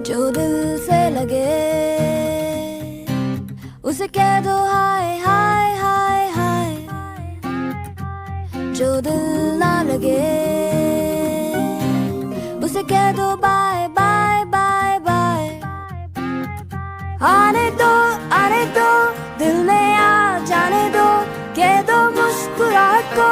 जो दिल से लगे उसे कह दो हाय हाय हाय हाय, जो दिल ना लगे उसे कह दो बाय बाय बाय बाय। आने दो दिल में आ जाने दो, कह दो मुस्कुराहट को